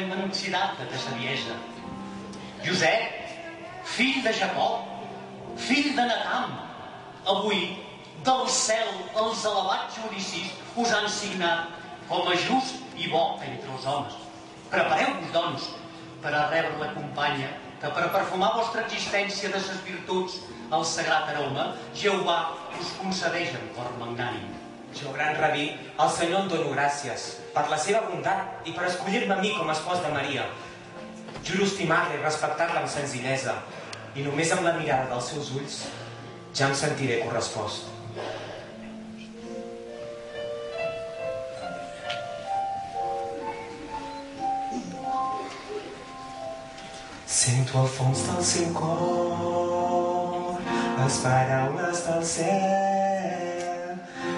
immensità de saviesa. Josep, fill de Jacob, fill de Natam, avui del cel els elevats judicis us han signat com a just i bo entre els homes. Prepareu-vos, doncs, per a rebre la companya que per perfumar vostra existència de ses virtuts el sagrat aroma Jehovà us concedeix en cor magnànim. Jo, gran rabí, al Senyor em dono gràcies per la seva bondat i per escollir-me a mi com a espòs de Maria. Juro estimar-la i respectar-la amb senzillesa, i només amb la mirada dels seus ulls ja em sentiré correspost. Sento al fons del seu cor les paraules del cel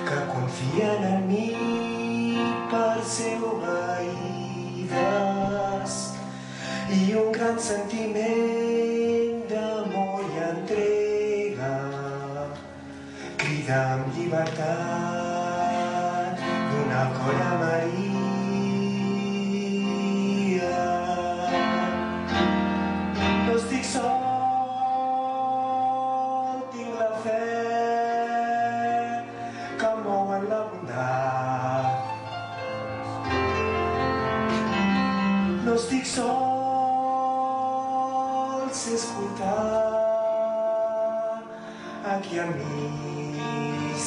que confien en mi per ser obeïdes i un gran sentiment d'amor i entrega crida amb llibertat donar cor a Maria. No estic sol, tinc la fe que mou en la bondat. No estic sol, sé escoltar a qui a mi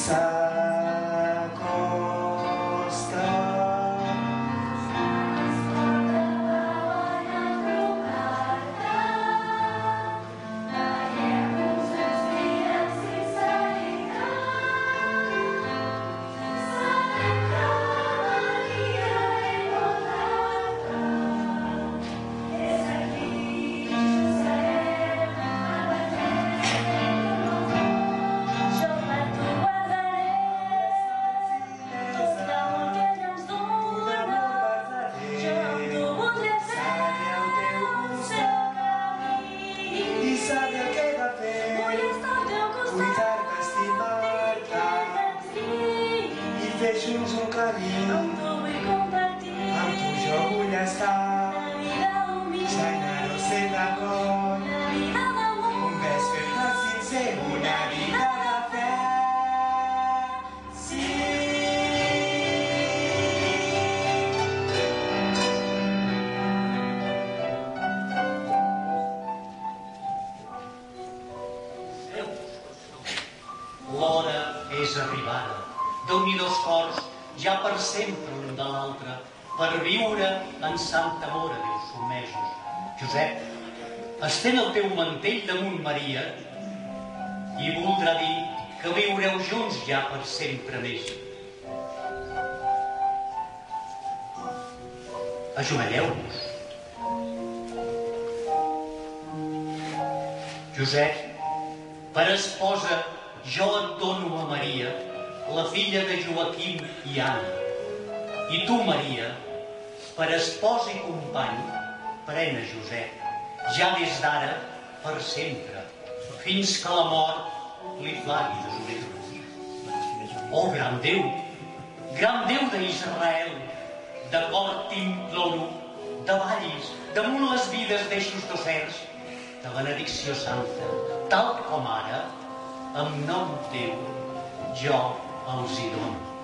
s'acosta. Junts un camí, amb tu jo vull estar, generós i d'acord, un bes feble sincer, una vida de fe. Sí. L'hora és arribada d'unir dos cors ja per sempre l'un de l'altre, per viure en sant amor a Déu sotmesos. Josep, estén el teu mantell damunt Maria i voldrà dir que viureu junts ja per sempre més. Ajoelheu-vos. Josep, per esposa jo et dono a Maria, la filla de Joaquim i Anna. I tu, Maria, per espòs i company, pren a Josep, ja des d'ara per sempre, fins que la mort li flagui de soledat. Oh, gran Déu d'Israel, de cor t'imploro, davallis damunt les vides d'eixos docers, de benedicció santa, tal com ara, en nom teu, jo els hi dono.